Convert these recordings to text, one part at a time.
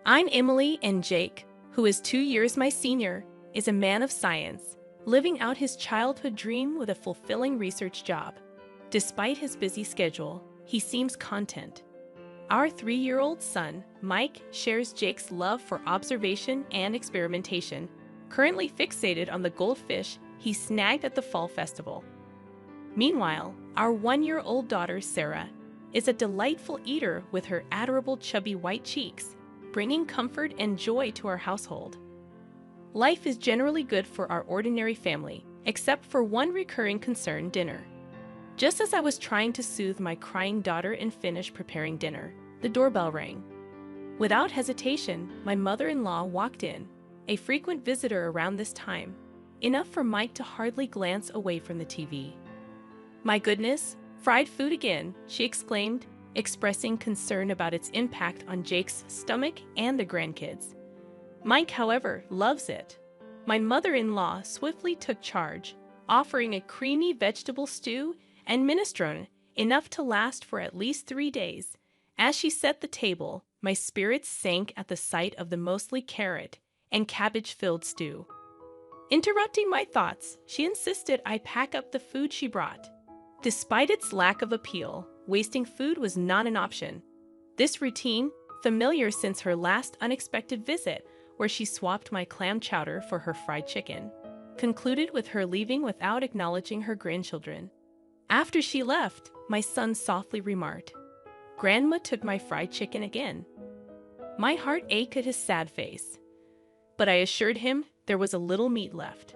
I'm Emily, and Jake, who is 2 years my senior, is a man of science, living out his childhood dream with a fulfilling research job. Despite his busy schedule, he seems content. Our 3-year-old son, Mike, shares Jake's love for observation and experimentation, currently fixated on the goldfish he snagged at the fall festival. Meanwhile, our 1-year-old daughter, Sarah, is a delightful eater with her adorable chubby white cheeks, bringing comfort and joy to our household. Life is generally good for our ordinary family, except for one recurring concern: dinner. Just as I was trying to soothe my crying daughter and finish preparing dinner, the doorbell rang. Without hesitation, my mother-in-law walked in, a frequent visitor around this time, enough for Mike to hardly glance away from the TV. "My goodness, fried food again," she exclaimed, expressing concern about its impact on Jake's stomach and the grandkids. Mike, however, loves it. My mother-in-law swiftly took charge, offering a creamy vegetable stew and minestrone, enough to last for at least 3 days. As she set the table, my spirits sank at the sight of the mostly carrot and cabbage-filled stew. Interrupting my thoughts, she insisted I pack up the food she brought. Despite its lack of appeal, wasting food was not an option. This routine, familiar since her last unexpected visit, where she swapped my clam chowder for her fried chicken, concluded with her leaving without acknowledging her grandchildren. After she left, my son softly remarked, "Grandma took my fried chicken again." My heart ached at his sad face, but I assured him there was a little meat left.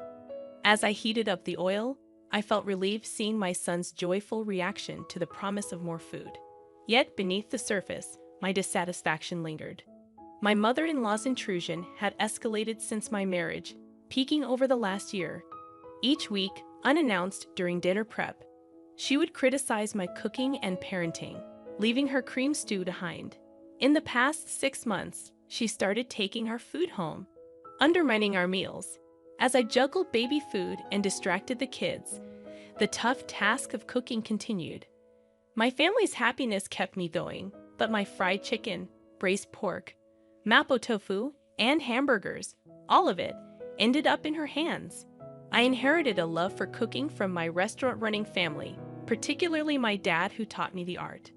As I heated up the oil, I felt relieved seeing my son's joyful reaction to the promise of more food. Yet beneath the surface, my dissatisfaction lingered. My mother-in-law's intrusion had escalated since my marriage, peaking over the last year. Each week, unannounced during dinner prep, she would criticize my cooking and parenting, leaving her cream stew behind. In the past 6 months, she started taking our food home, undermining our meals. As I juggled baby food and distracted the kids, the tough task of cooking continued. My family's happiness kept me going, but my fried chicken, braised pork, mapo tofu, and hamburgers, all of it, ended up in her hands. I inherited a love for cooking from my restaurant-running family, particularly my dad, who taught me the art.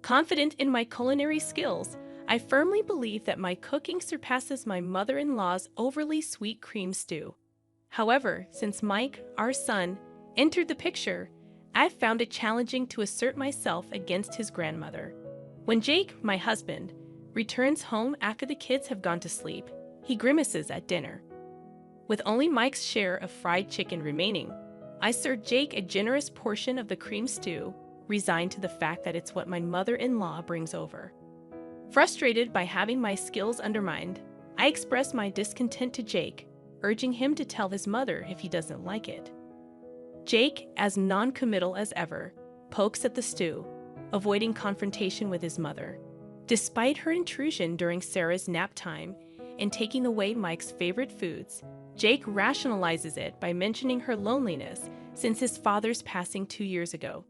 Confident in my culinary skills, I firmly believe that my cooking surpasses my mother-in-law's overly sweet cream stew. However, since Mike, our son, entered the picture, I've found it challenging to assert myself against his grandmother. When Jake, my husband, returns home after the kids have gone to sleep, he grimaces at dinner. With only Mike's share of fried chicken remaining, I serve Jake a generous portion of the cream stew, resigned to the fact that it's what my mother-in-law brings over. Frustrated by having my skills undermined, I express my discontent to Jake, urging him to tell his mother if he doesn't like it. Jake, as non-committal as ever, pokes at the stew, avoiding confrontation with his mother. Despite her intrusion during Sarah's nap time and taking away Mike's favorite foods, Jake rationalizes it by mentioning her loneliness since his father's passing 2 years ago.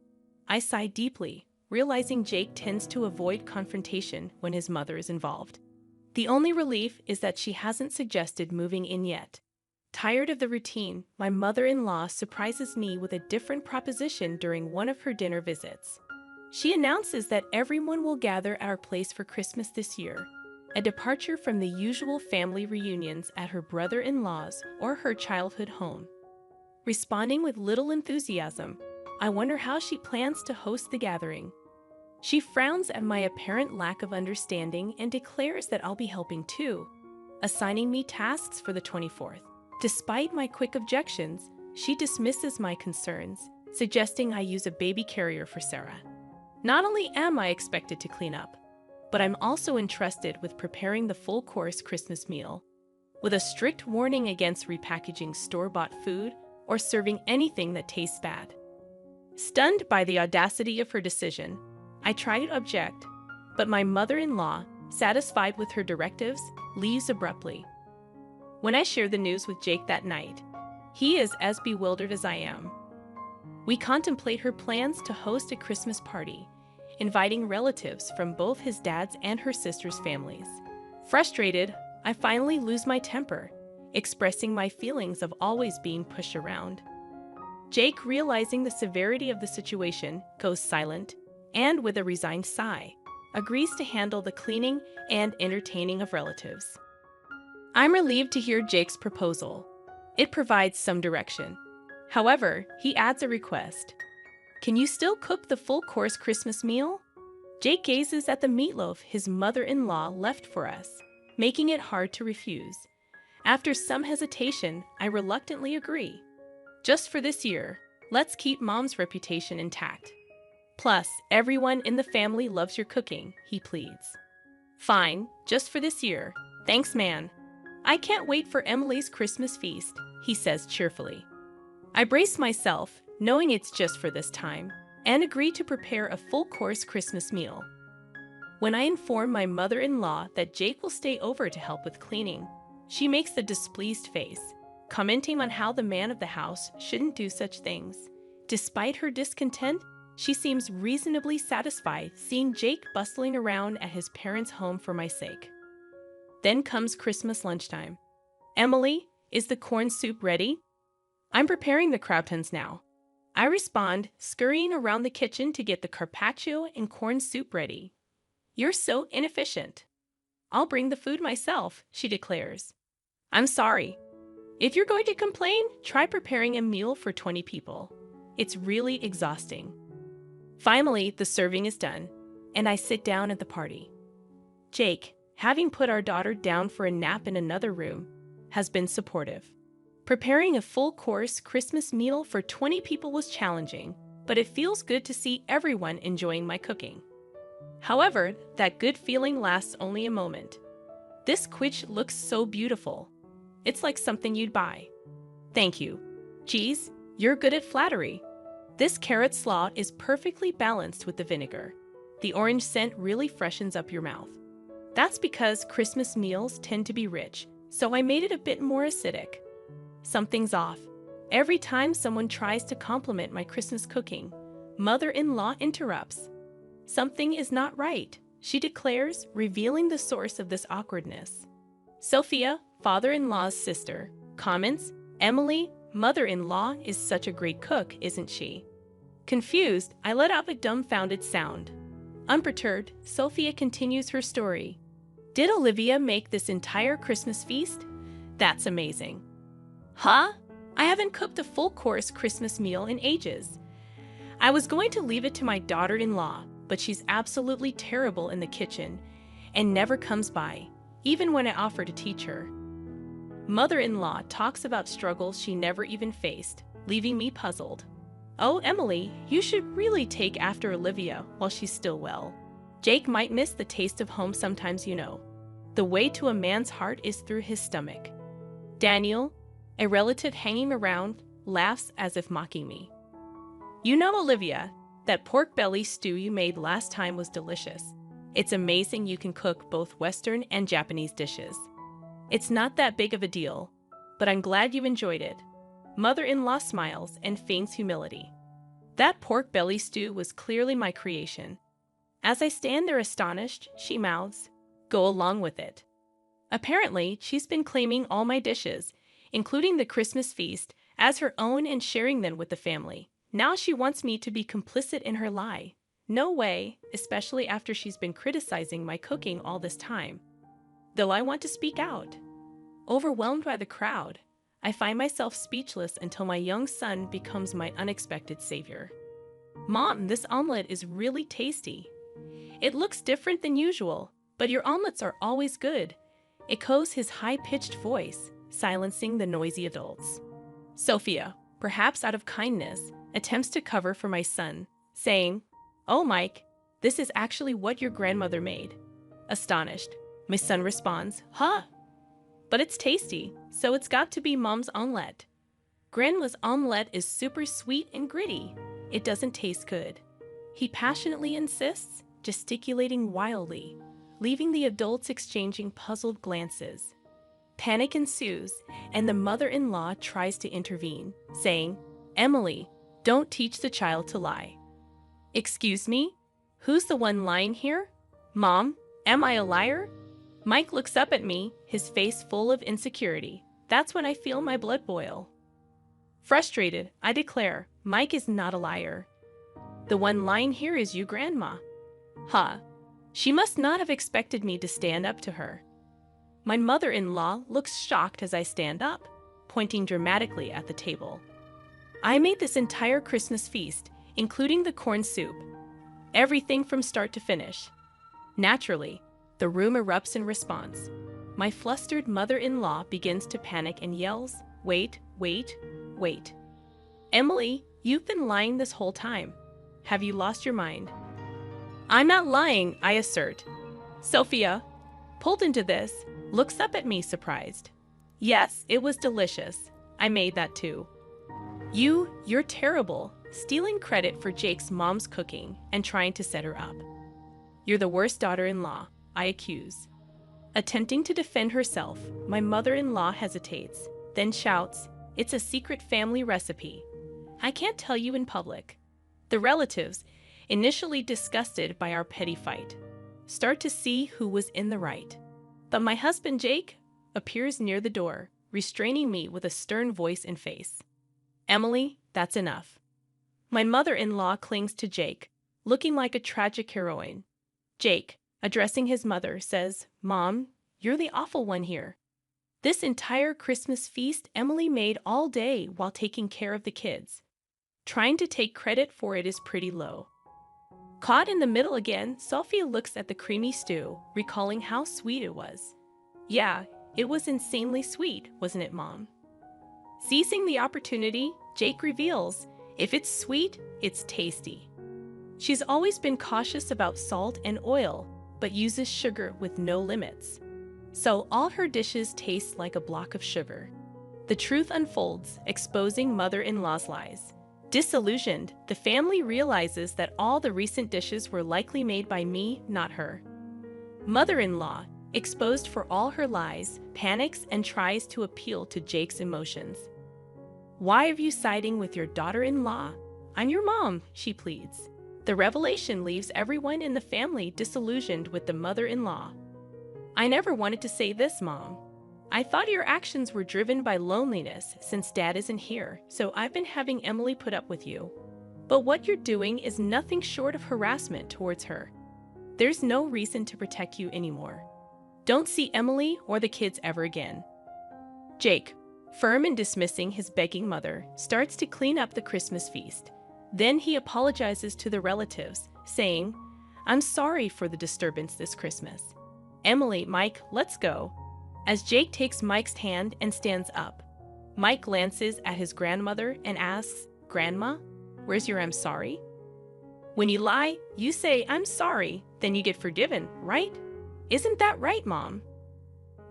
I sigh deeply, realizing Jake tends to avoid confrontation when his mother is involved. The only relief is that she hasn't suggested moving in yet. Tired of the routine, my mother-in-law surprises me with a different proposition during one of her dinner visits. She announces that everyone will gather at our place for Christmas this year, a departure from the usual family reunions at her brother-in-law's or her childhood home. Responding with little enthusiasm, I wonder how she plans to host the gathering. She frowns at my apparent lack of understanding and declares that I'll be helping too, assigning me tasks for the 24th. Despite my quick objections, she dismisses my concerns, suggesting I use a baby carrier for Sarah. Not only am I expected to clean up, but I'm also entrusted with preparing the full-course Christmas meal, with a strict warning against repackaging store-bought food or serving anything that tastes bad. Stunned by the audacity of her decision, I try to object, but my mother-in-law, satisfied with her directives, leaves abruptly. When I share the news with Jake that night, he is as bewildered as I am. We contemplate her plans to host a Christmas party, inviting relatives from both his dad's and her sister's families. Frustrated, I finally lose my temper, expressing my feelings of always being pushed around. Jake, realizing the severity of the situation, goes silent and, with a resigned sigh, agrees to handle the cleaning and entertaining of relatives. I'm relieved to hear Jake's proposal. It provides some direction. However, he adds a request. Can you still cook the full-course Christmas meal? Jake gazes at the meatloaf his mother-in-law left for us, making it hard to refuse. After some hesitation, I reluctantly agree. Just for this year, let's keep Mom's reputation intact. Plus, everyone in the family loves your cooking, he pleads. Fine, just for this year. Thanks, man. I can't wait for Emily's Christmas feast, he says cheerfully. I brace myself, knowing it's just for this time, and agree to prepare a full-course Christmas meal. When I inform my mother-in-law that Jake will stay over to help with cleaning, she makes a displeased face, commenting on how the man of the house shouldn't do such things. Despite her discontent, she seems reasonably satisfied seeing Jake bustling around at his parents' home for my sake. Then comes Christmas lunchtime. Emily, is the corn soup ready? I'm preparing the croutons now. I respond, scurrying around the kitchen to get the carpaccio and corn soup ready. You're so inefficient. I'll bring the food myself, she declares. I'm sorry. If you're going to complain, try preparing a meal for 20 people. It's really exhausting. Finally, the serving is done, and I sit down at the party. Jake, having put our daughter down for a nap in another room, has been supportive. Preparing a full-course Christmas meal for 20 people was challenging, but it feels good to see everyone enjoying my cooking. However, that good feeling lasts only a moment. This quiche looks so beautiful. It's like something you'd buy. Thank you. Geez, you're good at flattery. This carrot slaw is perfectly balanced with the vinegar. The orange scent really freshens up your mouth. That's because Christmas meals tend to be rich, so I made it a bit more acidic. Something's off. Every time someone tries to compliment my Christmas cooking, mother-in-law interrupts. Something is not right, she declares, revealing the source of this awkwardness. Sophia, father-in-law's sister, comments, Emily, mother-in-law, is such a great cook, isn't she? Confused, I let out a dumbfounded sound. Unperturbed, Sophia continues her story. Did Olivia make this entire Christmas feast? That's amazing. Huh? I haven't cooked a full-course Christmas meal in ages. I was going to leave it to my daughter-in-law, but she's absolutely terrible in the kitchen and never comes by, even when I offer to teach her. Mother-in-law talks about struggles she never even faced, leaving me puzzled. Oh, Emily, you should really take after Olivia while she's still well. Jake might miss the taste of home sometimes, you know. The way to a man's heart is through his stomach. Daniel, a relative hanging around, laughs as if mocking me. You know, Olivia, that pork belly stew you made last time was delicious. It's amazing you can cook both Western and Japanese dishes. It's not that big of a deal, but I'm glad you enjoyed it. Mother-in-law smiles and feigns humility. That pork belly stew was clearly my creation. As I stand there astonished, she mouths, "Go along with it." Apparently, she's been claiming all my dishes, including the Christmas feast, as her own and sharing them with the family. Now she wants me to be complicit in her lie. No way, especially after she's been criticizing my cooking all this time. Though I want to speak out. Overwhelmed by the crowd, I find myself speechless until my young son becomes my unexpected savior. Mom, this omelet is really tasty. It looks different than usual, but your omelets are always good, echoes his high-pitched voice, silencing the noisy adults. Sophia, perhaps out of kindness, attempts to cover for my son, saying, "Oh, Mike, this is actually what your grandmother made." Astonished, my son responds, "Huh? But it's tasty, so it's got to be Mom's omelet." Grandma's omelet is super sweet and gritty. It doesn't taste good. He passionately insists, gesticulating wildly, leaving the adults exchanging puzzled glances. Panic ensues, and the mother-in-law tries to intervene, saying, "Emily, don't teach the child to lie." Excuse me? Who's the one lying here? Mom, am I a liar? Mike looks up at me, his face full of insecurity. That's when I feel my blood boil. Frustrated, I declare, Mike is not a liar. The one lying here is you, Grandma. Ha! She must not have expected me to stand up to her. My mother-in-law looks shocked as I stand up, pointing dramatically at the table. I made this entire Christmas feast, including the corn soup. Everything from start to finish. Naturally, the room erupts in response. My flustered mother-in-law begins to panic and yells, "Wait, wait, wait. Emily, you've been lying this whole time. Have you lost your mind?" I'm not lying, I assert. Sophia, pulled into this, looks up at me surprised. Yes, it was delicious. I made that too. You're terrible, stealing credit for Jake's mom's cooking and trying to set her up. You're the worst daughter-in-law, I accuse. Attempting to defend herself, my mother-in-law hesitates, then shouts, "It's a secret family recipe. I can't tell you in public." The relatives, initially disgusted by our petty fight, start to see who was in the right. But my husband Jake appears near the door, restraining me with a stern voice and face. "Emily, that's enough." My mother-in-law clings to Jake, looking like a tragic heroine. Jake, addressing his mother, says, "Mom, you're the awful one here. This entire Christmas feast Emily made all day while taking care of the kids. Trying to take credit for it is pretty low." Caught in the middle again, Sophia looks at the creamy stew, recalling how sweet it was. "Yeah, it was insanely sweet, wasn't it, Mom?" Seizing the opportunity, Jake reveals, if it's sweet, it's tasty. She's always been cautious about salt and oil, but uses sugar with no limits. So all her dishes taste like a block of sugar. The truth unfolds, exposing mother-in-law's lies. Disillusioned, the family realizes that all the recent dishes were likely made by me, not her. Mother-in-law, exposed for all her lies, panics and tries to appeal to Jake's emotions. "Why are you siding with your daughter-in-law? I'm your mom," she pleads. The revelation leaves everyone in the family disillusioned with the mother-in-law. "I never wanted to say this, Mom. I thought your actions were driven by loneliness since Dad isn't here, so I've been having Emily put up with you. But what you're doing is nothing short of harassment towards her. There's no reason to protect you anymore. Don't see Emily or the kids ever again." Jake, firm in dismissing his begging mother, starts to clean up the Christmas feast. Then he apologizes to the relatives, saying, "I'm sorry for the disturbance this Christmas. Emily, Mike, let's go." As Jake takes Mike's hand and stands up, Mike glances at his grandmother and asks, "Grandma, where's your I'm sorry?" When you lie, you say, "I'm sorry," then you get forgiven, right? Isn't that right, Mom?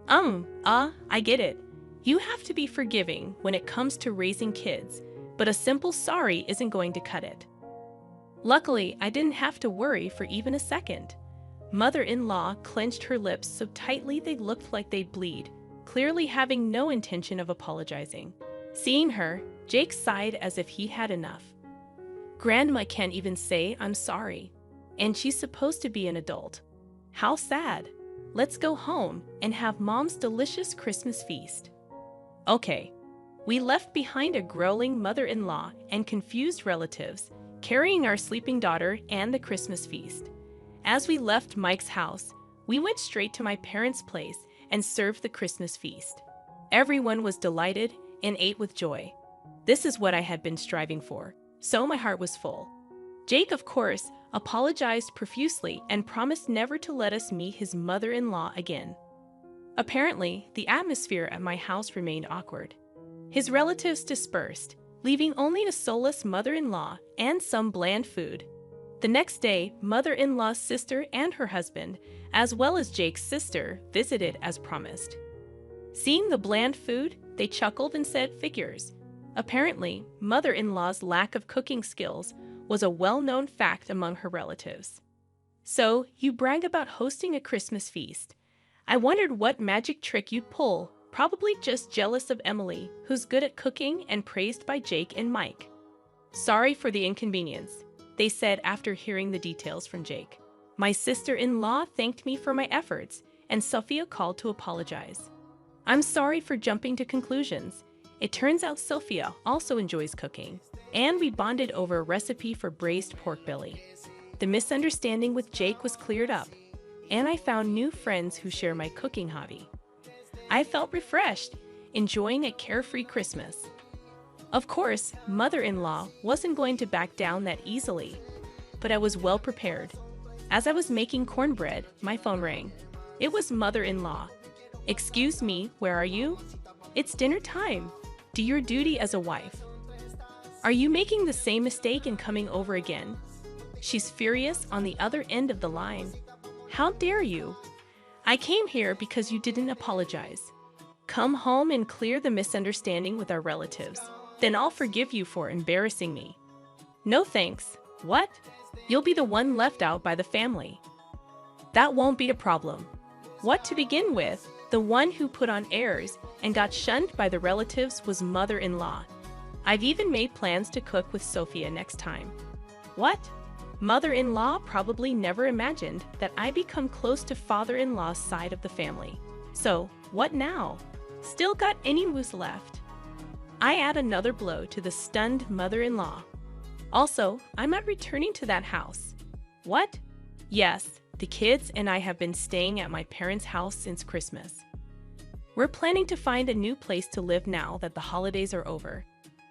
I get it. You have to be forgiving when it comes to raising kids, but a simple sorry isn't going to cut it. Luckily, I didn't have to worry for even a second. Mother-in-law clenched her lips so tightly they looked like they'd bleed, clearly having no intention of apologizing. Seeing her, Jake sighed as if he had enough. Grandma can't even say "I'm sorry," and she's supposed to be an adult. How sad. Let's go home and have Mom's delicious Christmas feast. Okay. We left behind a growling mother-in-law and confused relatives, carrying our sleeping daughter and the Christmas feast. As we left Mike's house, we went straight to my parents' place and served the Christmas feast. Everyone was delighted and ate with joy. This is what I had been striving for, so my heart was full. Jake, of course, apologized profusely and promised never to let us meet his mother-in-law again. Apparently, the atmosphere at my house remained awkward. His relatives dispersed, leaving only a soulless mother-in-law and some bland food. The next day, mother-in-law's sister and her husband, as well as Jake's sister, visited as promised. Seeing the bland food, they chuckled and said figures. Apparently, mother-in-law's lack of cooking skills was a well-known fact among her relatives. "So, you brag about hosting a Christmas feast. I wondered what magic trick you'd pull. Probably just jealous of Emily, who's good at cooking and praised by Jake and Mike." "Sorry for the inconvenience," they said after hearing the details from Jake. "My sister-in-law thanked me for my efforts and Sophia called to apologize. I'm sorry for jumping to conclusions. It turns out Sophia also enjoys cooking, and we bonded over a recipe for braised pork belly. The misunderstanding with Jake was cleared up, and I found new friends who share my cooking hobby. I felt refreshed, enjoying a carefree Christmas. Of course, mother-in-law wasn't going to back down that easily, but I was well prepared. As I was making cornbread, my phone rang. It was mother-in-law. "Excuse me, where are you?" "It's dinner time. Do your duty as a wife." "Are you making the same mistake and coming over again?" She's furious on the other end of the line. "How dare you? I came here because you didn't apologize. Come home and clear the misunderstanding with our relatives. Then I'll forgive you for embarrassing me." "No thanks." "What? You'll be the one left out by the family." "That won't be a problem." "What, to begin with, the one who put on airs and got shunned by the relatives was mother-in-law. I've even made plans to cook with Sophia next time." "What?" Mother-in-law probably never imagined that I become close to father-in-law's side of the family. So, what now? Still got any moose left? I add another blow to the stunned mother-in-law. Also, I'm not returning to that house. What? Yes, the kids and I have been staying at my parents' house since Christmas. We're planning to find a new place to live now that the holidays are over.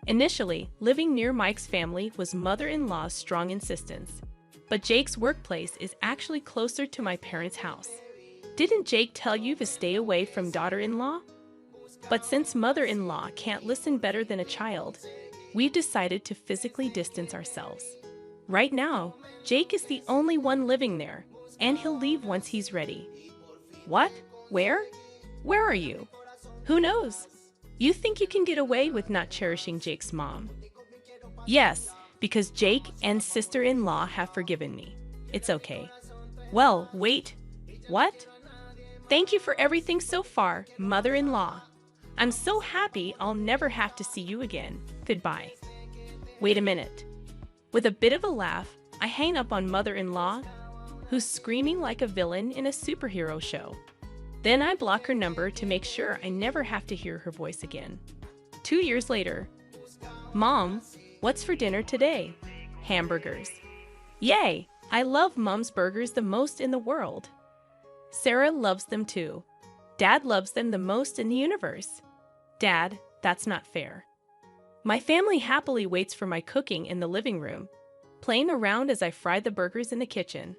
Initially, living near Mike's family was mother-in-law's strong insistence, but Jake's workplace is actually closer to my parents' house. Didn't Jake tell you to stay away from daughter-in-law? But since mother-in-law can't listen better than a child, we've decided to physically distance ourselves. Right now, Jake is the only one living there, and he'll leave once he's ready. What? Where? Where are you? Who knows? You think you can get away with not cherishing Jake's mom? Yes, because Jake and sister-in-law have forgiven me. It's okay. Well, wait. What? Thank you for everything so far, mother-in-law. I'm so happy I'll never have to see you again. Goodbye. Wait a minute. With a bit of a laugh, I hang up on mother-in-law, who's screaming like a villain in a superhero show. Then I block her number to make sure I never have to hear her voice again. 2 years later. Mom, what's for dinner today? Hamburgers. Yay! I love Mom's burgers the most in the world. Sarah loves them too. Dad loves them the most in the universe. Dad, that's not fair. My family happily waits for my cooking in the living room, playing around as I fry the burgers in the kitchen.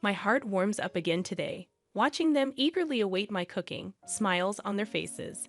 My heart warms up again today, watching them eagerly await my cooking, smiles on their faces.